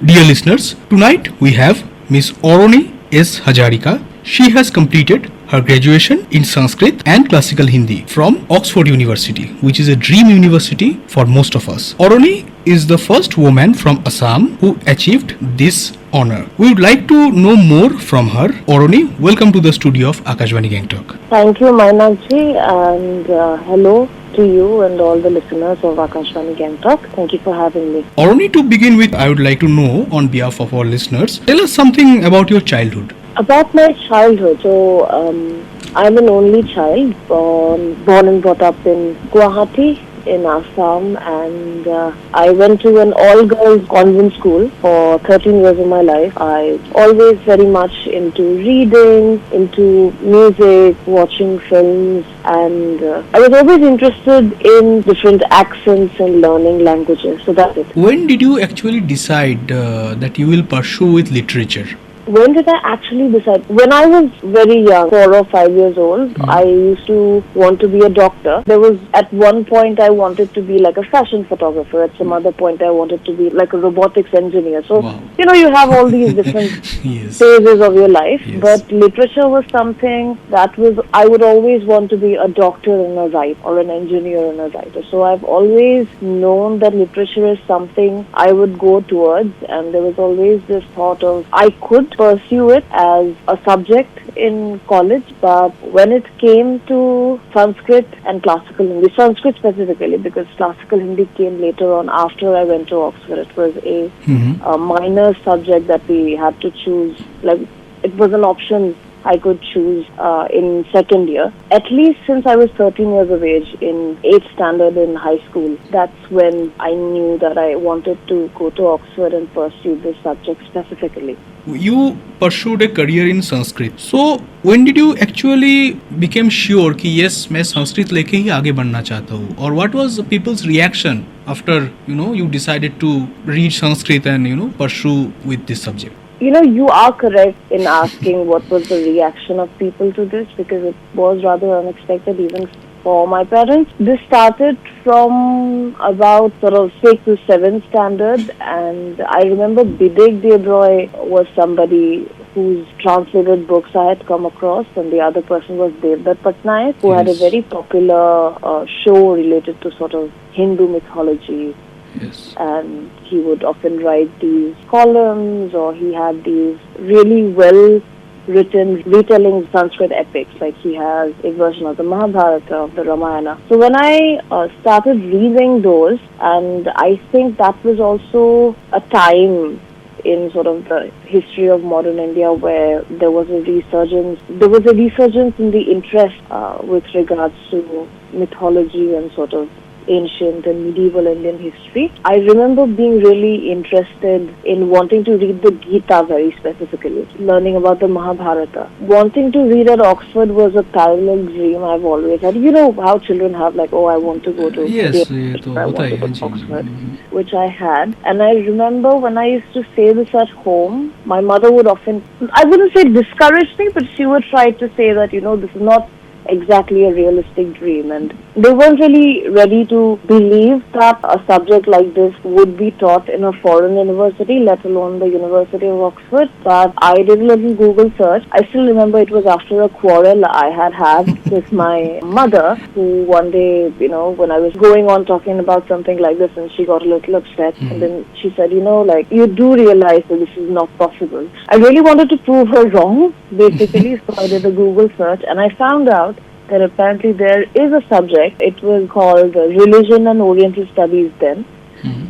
Dear listeners, tonight we have Miss Arani S Hazarika. She has completed her graduation in Sanskrit and Classical Hindi from Oxford University, which is a dream university for most of us. Arani is the first woman from Assam who achieved this honor. We would like to know more from her. Arani, welcome to the studio of Akashvani Gangtok. Thank you, Mainak ji, and hello to you and all the listeners of Akashvani Gangtok. Thank you for having me. Arani, to begin with, I would like to know on behalf of our listeners, tell us something about your childhood. About my childhood, I'm an only child, born and brought up in Guwahati in Assam, and I went to an all-girls convent school for 13 years of my life. I always very much into reading, into music, watching films, and I was always interested in different accents and learning languages. So that's it. When did you actually decide that you will pursue with literature? When did I actually decide? When I was very young, 4 or 5 years old, I used to want to be a doctor. There was, at one point, I wanted to be like a fashion photographer. At some other point, I wanted to be like a robotics engineer. So, you have all these different phases of your life. Yes. But literature was something that I would always want to be a doctor and a writer, or an engineer and a writer. So I've always known that literature is something I would go towards, and there was always this thought of I could pursue it as a subject in college, but when it came to Sanskrit and Classical Hindi, Sanskrit specifically, because Classical Hindi came later on after I went to Oxford, it was a minor subject that we had to choose. Like, it was an option I could choose in second year. At least since I was 13 years of age, in 8th standard in high school, that's when I knew that I wanted to go to Oxford and pursue this subject specifically. You pursued a career in Sanskrit. So when did you actually become sure कि yes मैं संस्कृत लेके ही आगे बढ़ना चाहता हूँ? Or what was people's reaction after you decided to read Sanskrit and pursue with this subject? You are correct in asking what was the reaction of people to this, because it was rather unexpected even for my parents. This started from about sort of 6th to 7th standard, and I remember Bidek Debroy was somebody whose translated books I had come across, and the other person was Devdutt Patnaik, who had a very popular show related to sort of Hindu mythology. Yes. And he would often write these columns, or he had these really well written retelling Sanskrit epics, like he has a version of the Mahabharata, of the Ramayana. So when I started reading those, and I think that was also a time in sort of the history of modern India where there was a resurgence. There was a resurgence in the interest with regards to mythology and sort of ancient and medieval Indian history. I remember being really interested in wanting to read the Gita very specifically, learning about the Mahabharata. Wanting to read at Oxford was a parallel dream I've always had. You know how children have like, I want to go to Oxford, which I had. And I remember when I used to say this at home, my mother would often, I wouldn't say discourage me, but she would try to say that, this is not exactly a realistic dream, and they weren't really ready to believe that a subject like this would be taught in a foreign university, let alone the University of Oxford. But I did a little Google search. I still remember it was after a quarrel I had with my mother, who one day, when I was going on talking about something like this, and she got a little upset, and then she said, you do realize that this is not possible. I really wanted to prove her wrong, basically, so I did a Google search, and I found out that apparently there is a subject. It was called Religion and Oriental Studies then.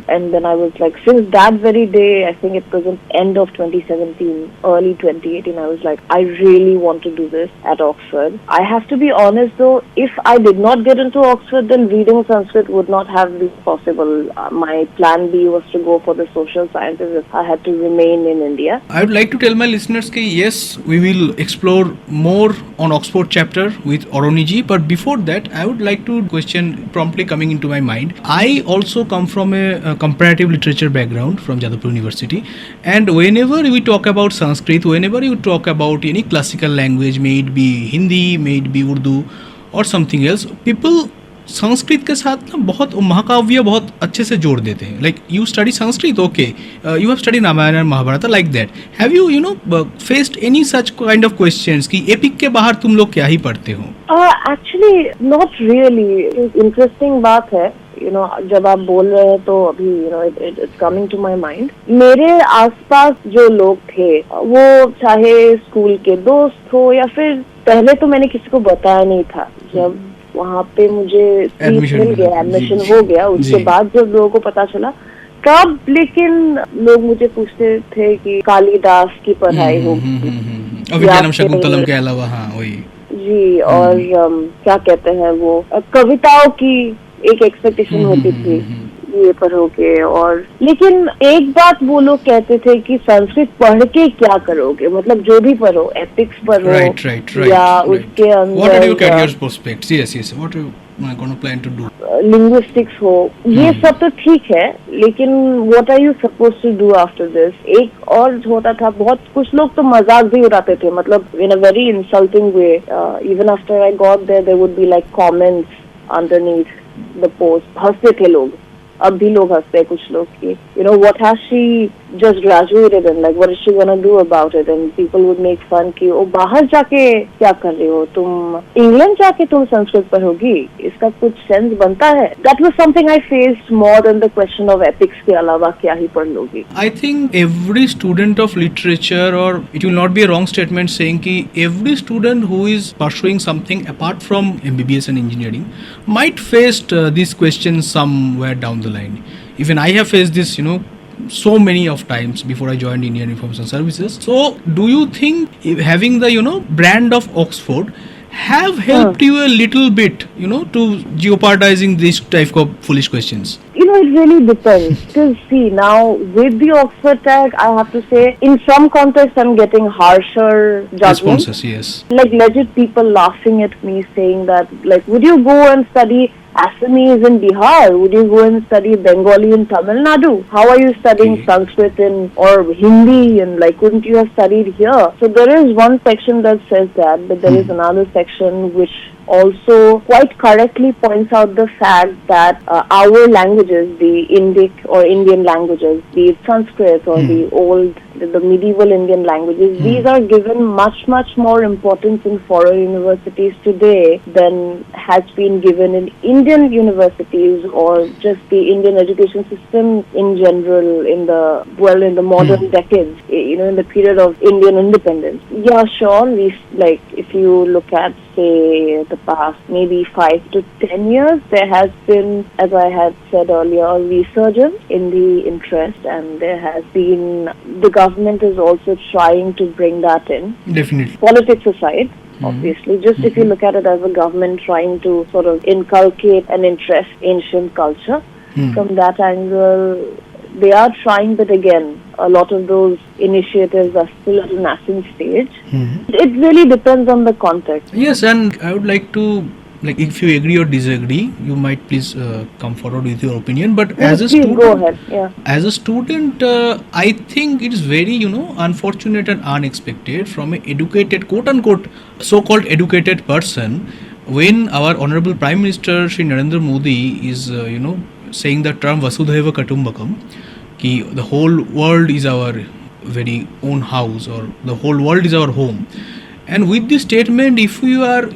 And then I was like, since that very day, I think it was the end of 2017, early 2018, I was like, I really want to do this at Oxford. I have to be honest though, if I did not get into Oxford, then reading Sanskrit would not have been possible. My plan B was to go for the social sciences if I had to remain in India. I would like to tell my listeners that yes, we will explore more on Oxford chapter with Arani ji, but before that, I would like to question promptly coming into my mind. I also come from a comparative literature background from Jadavpur University, and whenever we talk about Sanskrit, whenever you talk about any classical language, may it be Hindi, may it be Urdu or something else, people Sanskrit के साथ ना बहुत महाकाव्य बहुत अच्छे से जोड़ देते हैं. Like you study Sanskrit, okay, you have study Ramayana and Mahabharata, like that. Have you faced any such kind of questions कि एपिक के बाहर तुम लोग क्या ही पढ़ते हो? Actually not really. इंटरेस्टिंग बात है, जब आप बोल रहे हैं तो अभी it's coming to my mind. मेरे आसपास जो लोग थे, वो चाहे स्कूल के दोस्त हो या फिर पहले तो मैंने किसी को बताया नहीं था. जब वहाँ पे मुझे सीट मिल गया, एडमिशन हो गया, उसके बाद जब लोगों को पता चला तब, लेकिन लोग मुझे पूछते थे कि कालिदास की पढ़ाई होगी अभिज्ञानम शकुंतलम के अलावा. हाँ, वही जी. और क्या कहते हैं वो कविताओं की एक एक्सपेक्टेशन होती थी, ये पढ़ोगे. और लेकिन एक बात वो लोग कहते थे कि संस्कृत पढ़ के क्या करोगे, मतलब जो भी पढ़ो, एपिक्स पढ़ो, या उसके अंदर लिंग्विस्टिक्स हो, ये सब तो ठीक है, लेकिन what are you suppose to do after this. एक और होता था, बहुत कुछ लोग तो मजाक भी उड़ाते थे, मतलब in a very insulting way. Even after I got there would be like comments underneath the post. हंसते थे लोग, अब भी लोग हंसते हैं कुछ लोग की, what has she just graduated and like what is she gonna do about it, and people would make fun कि ओ बाहर जाके क्या कर रही हो तुम, इंग्लैंड जाके तुम संस्कृत पढ़ोगी, इसका कुछ सेंस बनता है. That was something I faced more than the question of epics के अलावा क्या ही पढ़ लोगी. I think every student of literature, or it will not be a wrong statement saying कि every student who is pursuing something apart from MBBS and engineering might face these questions somewhere down the line. Even I have faced this, so many of times before I joined Indian Information Services. So do you think having the brand of Oxford have helped you a little bit to jeopardizing this type of foolish questions? It really depends. Because see, now with the Oxford tag, I have to say, in some contexts I'm getting harsher judgments. Responses, yes. Like legit people laughing at me saying that, like, would you go and study Assamese in Bihar? Would you go and study Bengali in Tamil Nadu? How are you studying Sanskrit or Hindi, and like couldn't you have studied here? So there is one section that says that, but there is another section which also quite correctly points out the fact that our languages, the Indic or Indian languages, be it Sanskrit or the medieval Indian languages, these are given much more importance in foreign universities today than has been given in Indian universities or just the Indian education system in general in the modern decades, in the period of Indian independence. Yeah, sure, if you look at, say, the past maybe 5 to 10 years, there has been, as I had said earlier, a resurgence in the interest, and there has been, the government is also trying to bring that in. Definitely. Politics aside, obviously, just if you look at it as a government trying to sort of inculcate and interest ancient culture, from that angle, they are trying, but again, a lot of those initiatives are still at a nascent stage. It really depends on the context. Yes, and I would like to, if you agree or disagree, you might please come forward with your opinion. But yes, as a student, go ahead. Yeah. As a student, I think it is very, unfortunate and unexpected from an educated, quote unquote, so-called educated person, when our Honorable Prime Minister Shri Narendra Modi is, saying the term Vasudhaiva Kutumbakam, कि the whole world is our very own house, or the whole world is our home. And with this statement, if you are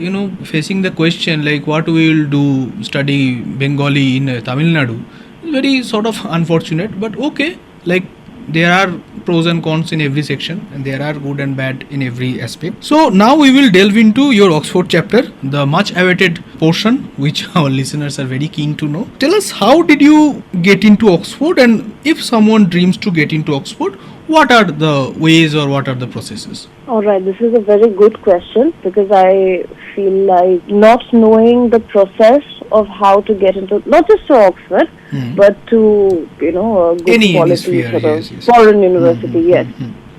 facing the question like what we will do, study Bengali in Tamil Nadu, it's very sort of unfortunate, but okay, like there are pros and cons in every section, and there are good and bad in every aspect. So now we will delve into your Oxford chapter, the much awaited portion which our listeners are very keen to know. Tell us, how did you get into Oxford, and if someone dreams to get into Oxford, what are the ways or what are the processes? Alright, this is a very good question, because I feel like not knowing the process of how to get into, not just to Oxford, but to, a good any quality sphere, sort of yes. foreign university, yes.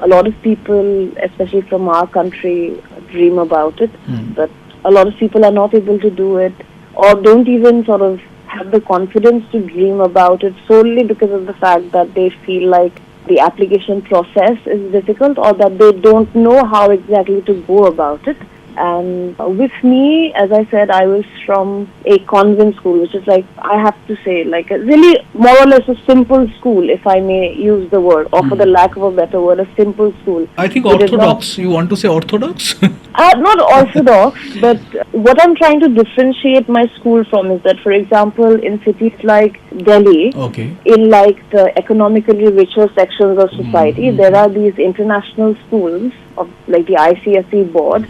A lot of people, especially from our country, dream about it, but a lot of people are not able to do it, or don't even sort of have the confidence to dream about it, solely because of the fact that they feel like the application process is difficult, or that they don't know how exactly to go about it. And with me, as I said, I was from a convent school, which is like, I have to say, like a really more or less a simple school, if I may use the word, or for the lack of a better word, a simple school. I think orthodox. You want to say orthodox? Not orthodox, but what I'm trying to differentiate my school from is that, for example, in cities like Delhi, Okay. in like the economically richer sections of society, there are these international schools of like the ICSE board,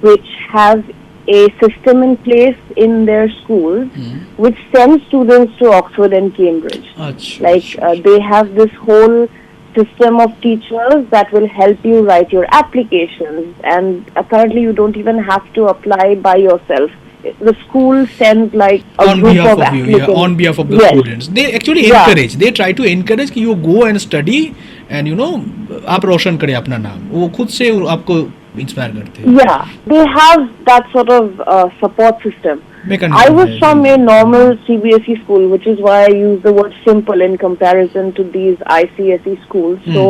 which have a system in place in their schools which sends students to Oxford and Cambridge. They have this whole system of teachers that will help you write your applications, and apparently you don't even have to apply by yourself. The school sends like a On group behalf of of you, applicants. on behalf of the Yes. students. They actually encourage. They try to encourage कि you go and study and आप रोशन करें अपना नाम. वो खुद से आपको inspire करते हैं. Yeah, they have that sort of support system. Mechanism I was है. from a normal CBSE school, which is why I use the word simple in comparison to these ICSE schools. So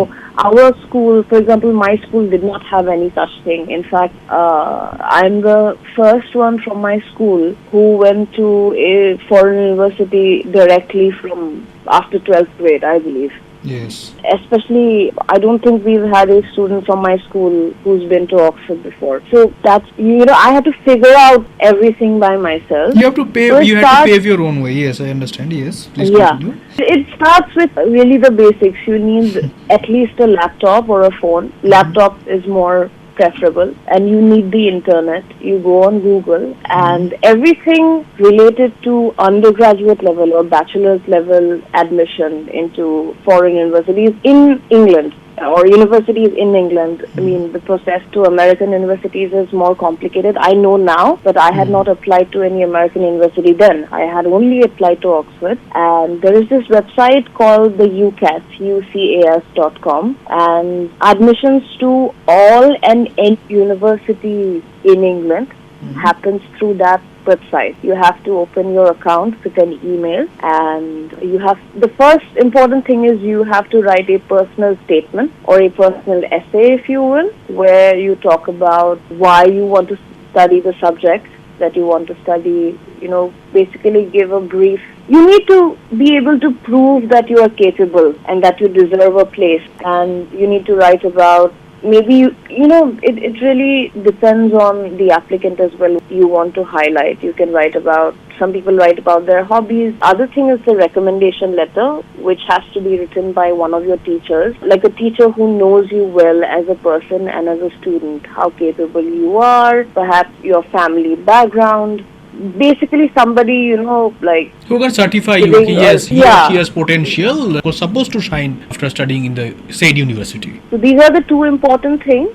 our school, for example, my school did not have any such thing. In fact, I'm the first one from my school who went to a foreign university directly from after 12th grade, I believe. Yes. Especially, I don't think we've had a student from my school who's been to Oxford before. So that's, I had to figure out everything by myself. You have to pave. So You have to pave your own way. Yes, I understand. Yes, please continue. It starts with really the basics. You need at least a laptop or a phone. Laptop is more preferable, and you need the internet. You go on Google, and everything related to undergraduate level or bachelor's level admission into foreign universities in England or universities in England. I mean, the process to American universities is more complicated. I know now, but I had not applied to any American university then. I had only applied to Oxford, and there is this website called the UCAS, UCAS.com, and admissions to all and any university in England happens through that website. You have to open your account with an email, and the first important thing is you have to write a personal statement or a personal essay, if you will, where you talk about why you want to study the subject that you want to study, basically give a brief. You need to be able to prove that you are capable and that you deserve a place, and you need to write about maybe, it really depends on the applicant as well. You want to highlight. You can write about, some people write about their hobbies. Other thing is the recommendation letter, which has to be written by one of your teachers, like a teacher who knows you well as a person and as a student, how capable you are, perhaps your family background. Basically somebody, like who can certify you that yes, he or she has potential, was supposed to shine after studying in the said university. So these are the two important things.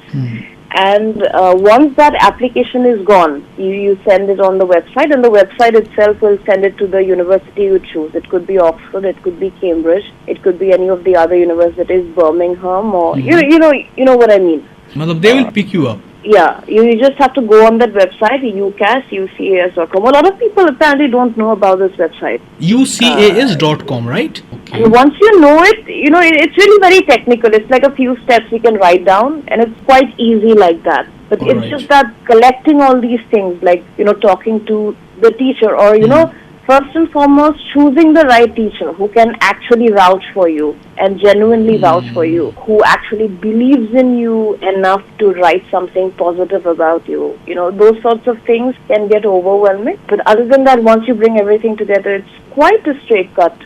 And once that application is gone, you send it on the website, and the website itself will send it to the university you choose. It could be Oxford, it could be Cambridge, it could be any of the other universities, Birmingham, or you know what I mean. They will pick you up. Yeah, you just have to go on that website, UCAS, UCAS.com. A lot of people apparently don't know about this website. UCAS.com, right? Okay. And once you know it, it's really very technical. It's like a few steps you can write down, and it's quite easy like that. But it's just that collecting all these things, like, talking to the teacher, or, first and foremost, choosing the right teacher who can actually vouch for you and genuinely vouch for you, who actually believes in you enough to write something positive about you. Those sorts of things can get overwhelming. But other than that, once you bring everything together, it's quite a straight cut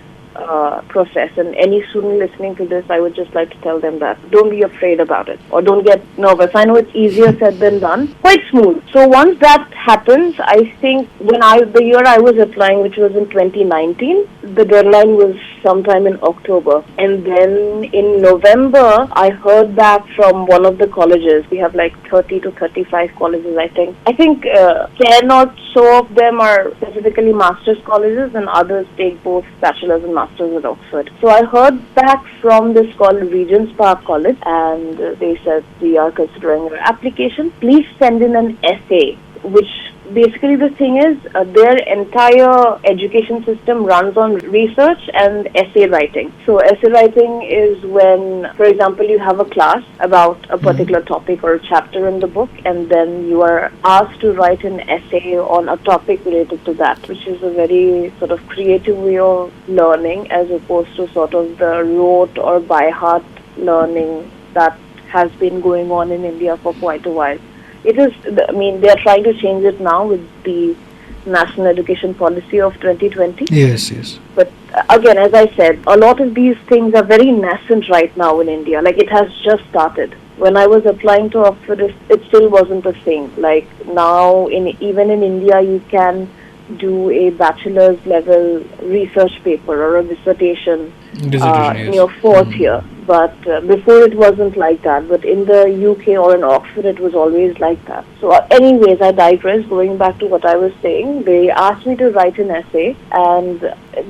process. And any student listening to this, I would just like to tell them that don't be afraid about it, or don't get nervous. I know it's easier said than done. Quite smooth. So once that happens, I think the year I was applying, which was in 2019, the deadline was sometime in October, and then in November I heard back from one of the colleges. We have like 30 to 35 colleges, I think. 10 or so of them are specifically master's colleges, and others take both bachelor's and master's at Oxford. So I heard back from this called Regent's Park College, and they said, we are considering your application. Please send in an essay which basically the thing is, their entire education system runs on research and essay writing. So essay writing is when, for example, you have a class about a particular topic or a chapter in the book, and then you are asked to write an essay on a topic related to that, which is a very sort of creative way of learning as opposed to sort of the rote or by heart learning that has been going on in India for quite a while. It is, I mean, they are trying to change it now with the National Education Policy of 2020. Yes, yes. But again, as I said, a lot of these things are very nascent right now in India. Like, it has just started. When I was applying to Oxford, it still wasn't a thing. Like, now, even in India, you can do a bachelor's level research paper or a dissertation in your fourth year. But before it wasn't like that. But in the UK or in Oxford, it was always like that. So anyways, I digress. Going back to what I was saying, they asked me to write an essay, and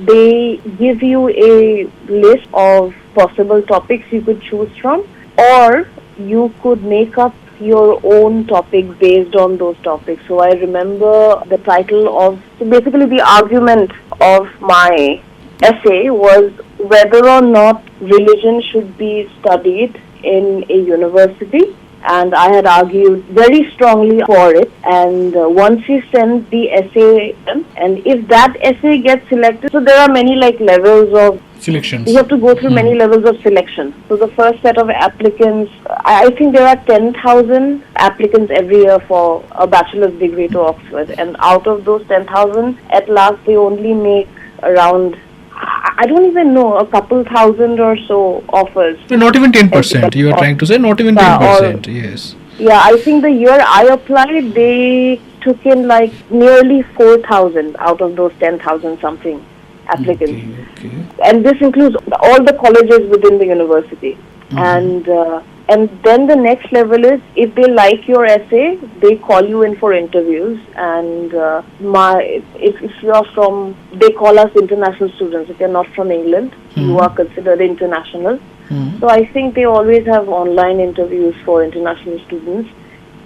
they give you a list of possible topics you could choose from, or you could make up your own topic based on those topics. So I remember the title of, so basically the argument of my essay was whether or not religion should be studied in a university, and I had argued very strongly for it. And once you send the essay, and if that essay gets selected, so there are many like levels of selections. You have to go through many levels of selection. So the first set of applicants, I think there are 10,000 applicants every year for a bachelor's degree to Oxford, and out of those 10,000, at last they only make around, I don't even know, a couple thousand or so offers. So not even 10%. You are trying to say not even 10%. Yes. Yeah, I think the year I applied, they took in like nearly 4,000 out of those 10,000 something applicants. Okay. And this includes all the colleges within the university. And then the next level is, if they like your essay, they call you in for interviews. And if you are from, they call us international students. If you're not from England, you are considered international. So I think they always have online interviews for international students.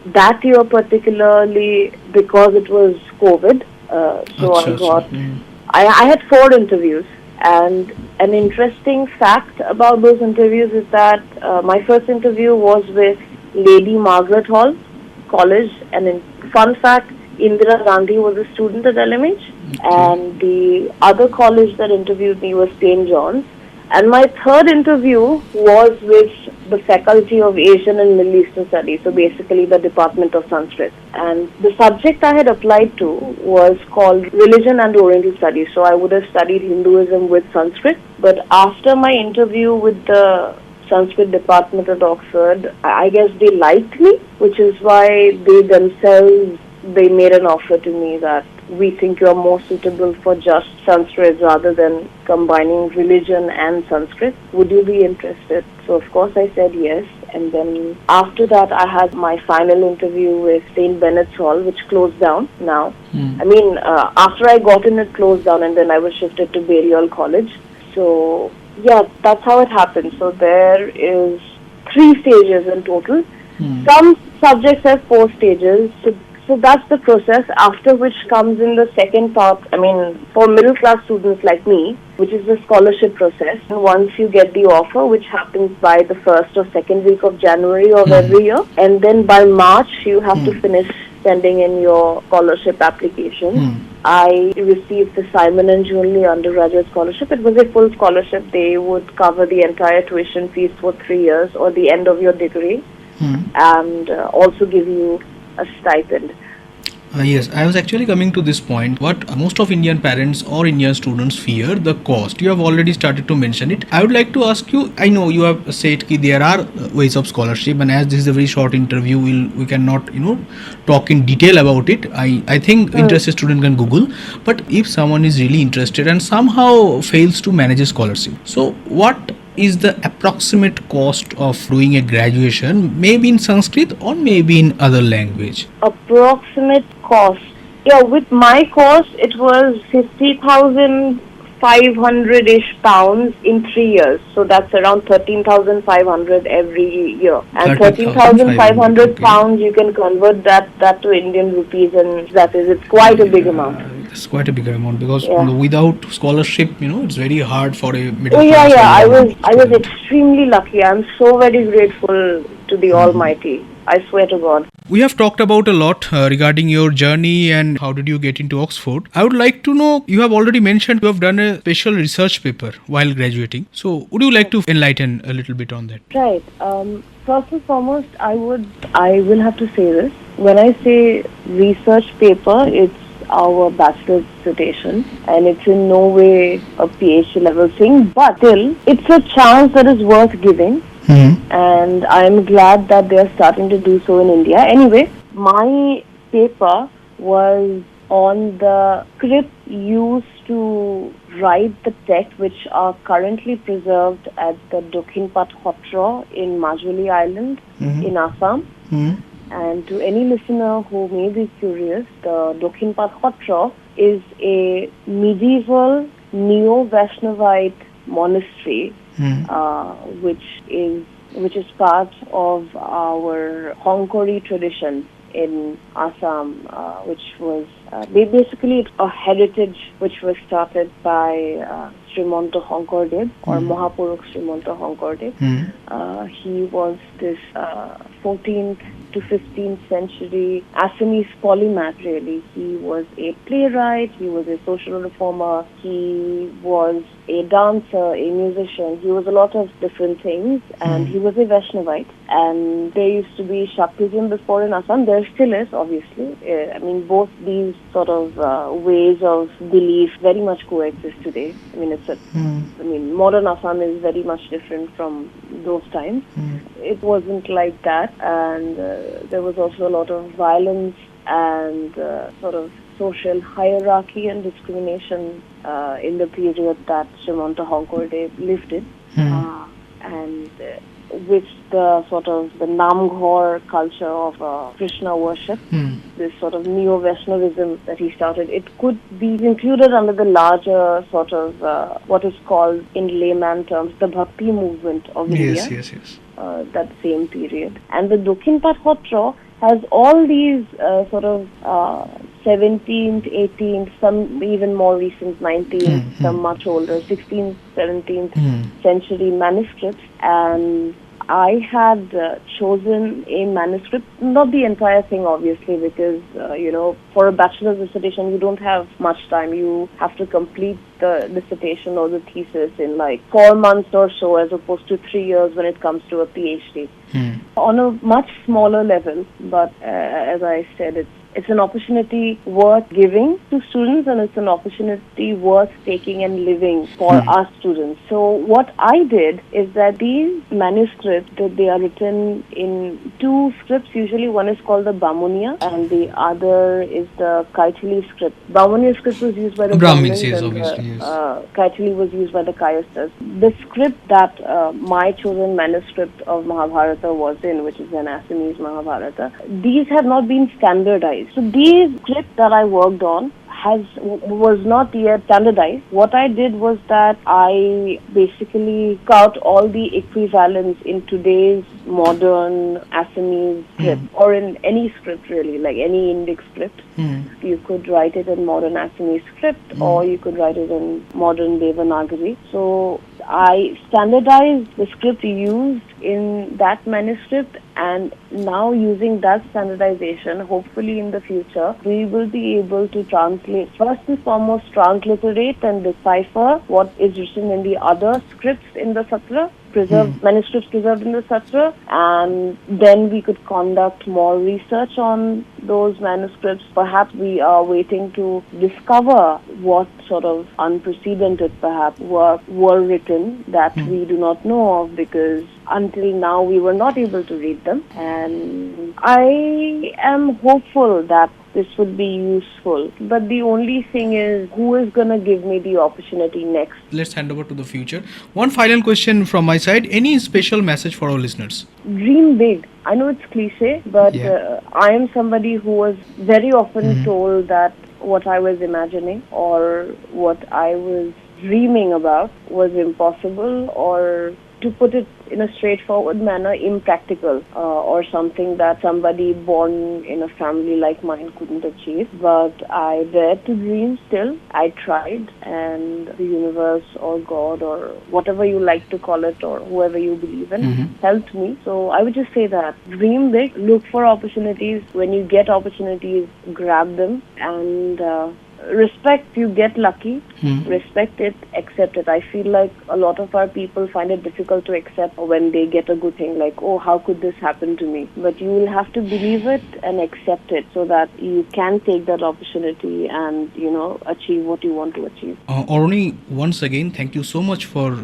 That year particularly, because it was COVID, I had 4 interviews. And an interesting fact about those interviews is that my first interview was with Lady Margaret Hall College. And in fun fact, Indira Gandhi was a student at LMH. And the other college that interviewed me was St. John's. And my third interview was with the Faculty of Asian and Middle Eastern Studies, so basically the Department of Sanskrit. And the subject I had applied to was called Religion and Oriental Studies, so I would have studied Hinduism with Sanskrit. But after my interview with the Sanskrit department at Oxford, I guess they liked me, which is why they made an offer to me that we think you are more suitable for just Sanskrit rather than combining religion and Sanskrit. Would you be interested? So of course I said yes. And then after that I had my final interview with St. Bennett's Hall, which closed down now. I mean, after I got in, it closed down, and then I was shifted to Balliol College. So yeah, that's how it happened. So there is 3 stages in total. Some subjects have 4 stages. So that's the process, after which comes in the second part. I mean, for middle class students like me, which is the scholarship process. And once you get the offer, which happens by the first or second week of January of every year, and then by March you have to finish sending in your scholarship application. I received the Simon and Julie undergraduate scholarship. It was a full scholarship. They would cover the entire tuition fees for 3 years or the end of your degree, and also give you a stipend. Yes, I was actually coming to this point. What most of Indian parents or Indian students fear, the cost. You have already started to mention it. I would like to ask you, I know you have said that there are ways of scholarship, and as this is a very short interview, we cannot talk in detail about it. I think interested student can Google. But if someone is really interested and somehow fails to manage a scholarship, so what is the approximate cost of doing a graduation, maybe in Sanskrit or maybe in other language? Approximate cost. Yeah, with my course, it was 50,000 500-ish pounds in 3 years. So that's around 13,500 every year. And 13,500 okay. pounds, you can convert that to Indian rupees, and it's quite a big amount. It's quite a bigger amount because Yeah. without scholarship, it's very hard for a middle Oh yeah, class. yeah. I was student. extremely lucky. I'm so very grateful to the Almighty. I swear to God. We have talked about a lot regarding your journey and how did you get into Oxford. I would like to know, you have already mentioned you have done a special research paper while graduating. So would you like to enlighten a little bit on that? Right. First and foremost, I will have to say this. When I say research paper, it's our bachelor's dissertation, and it's in no way a PhD level thing, but still, it's a chance that is worth giving. And I'm glad that they're starting to do so in India. Anyway, my paper was on the script used to write the text, which are currently preserved at the Dokhinpat Khotra in Majuli Island in Assam. And to any listener who may be curious, the Dokhinpat Khotra is a medieval neo-Vaishnavite monastery, which is part of our Hongkori tradition in Assam, which was basically a heritage which was started by Srimanta Hongkordev or Mahapurukh Srimanta Hongkordev. He was this 14th to 15th century Assamese polymath, really. He was a playwright, he was a social reformer, he was a dancer, a musician. He was a lot of different things, and he was a Vaishnavite. And there used to be Shaktism before in Assam. There still is, obviously. I mean, both these sort of ways of belief very much coexist today. I mean, modern Assam is very much different from those times. It wasn't like that, and there was also a lot of violence and sort of social hierarchy and discrimination in the period that Srimanta Hongkordev lived in, and with the sort of the Namghor culture of Krishna worship, this sort of neo-Vaishnavism that he started, it could be included under the larger sort of what is called in layman terms the Bhakti movement of India. Yes. That same period. And the Dokhinpat Khotra has all these sort of 17th, 18th, some even more recent 19th, some much older, 16th, 17th century manuscripts. And I had chosen a manuscript, not the entire thing obviously, because for a bachelor's dissertation you don't have much time. You have to complete the dissertation or the thesis in like 4 months or so, as opposed to 3 years when it comes to a PhD. On a much smaller level, but as I said, it's an opportunity worth giving to students, and it's an opportunity worth taking and living for our students. So what I did is that these manuscripts, they are written in 2 scripts. Usually one is called the Bamuniya and the other is the Kaithili script. Bamuniya script was used by the Brahmins, yes, and obviously, yes. Kaithili was used by the Kayasthas. The script that my chosen manuscript of Mahabharata was in, which is an Assamese Mahabharata, these have not been standardized. So these scripts that I worked on was not yet standardized. What I did was that I basically cut all the equivalents in today's modern Assamese script, or in any script really, like any Indic script. You could write it in modern Assamese script, or you could write it in modern Devanagari. So I standardized the script used in that manuscript, and now using that standardization, hopefully in the future, we will be able to translate, first and foremost, transliterate and decipher what is written in the other scripts in the Satra, manuscripts preserved in the Satra, and then we could conduct more research on those manuscripts. Perhaps we are waiting to discover what sort of unprecedented perhaps were written that we do not know of, because until now we were not able to read them. And I am hopeful that this would be useful. But the only thing is, who is going to give me the opportunity next? Let's hand over to the future. One final question from my side. Any special message for our listeners? Dream big. I know it's cliche, but I am somebody who was very often told that what I was imagining or what I was dreaming about was impossible, or to put it in a straightforward manner, impractical, or something that somebody born in a family like mine couldn't achieve. But I dared to dream still. I tried, and the universe or God or whatever you like to call it, or whoever you believe in, helped me. So I would just say that dream big, look for opportunities. When you get opportunities, grab them, and respect. You get lucky, respect it, accept it. I feel like a lot of our people find it difficult to accept when they get a good thing, like, oh, how could this happen to me? But you will have to believe it and accept it, so that you can take that opportunity and, achieve what you want to achieve. Arani, once again, thank you so much for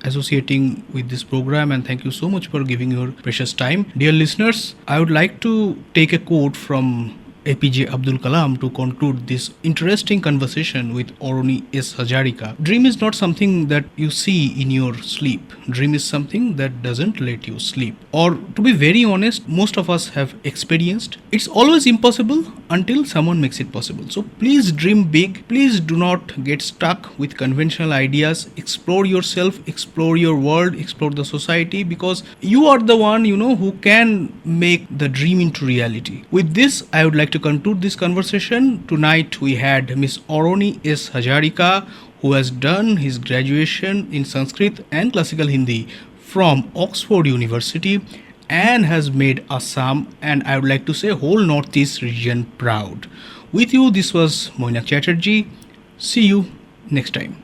associating with this program, and thank you so much for giving your precious time. Dear listeners, I would like to take a quote from APJ Abdul Kalam to conclude this interesting conversation with Arani S Hazarika. Dream is not something that you see in your sleep. Dream is something that doesn't let you sleep. Or, to be very honest, most of us have experienced. It's always impossible until someone makes it possible. So please dream big. Please do not get stuck with conventional ideas. Explore yourself, explore your world, explore the society, because you are the one, who can make the dream into reality. With this, I would like to conclude this conversation. Tonight we had Miss Arani S Hazarika, who has done his graduation in Sanskrit and Classical Hindi from Oxford University and has made Assam, and I would like to say whole Northeast region proud. With you, this was Mainak Chatterjee. See you next time.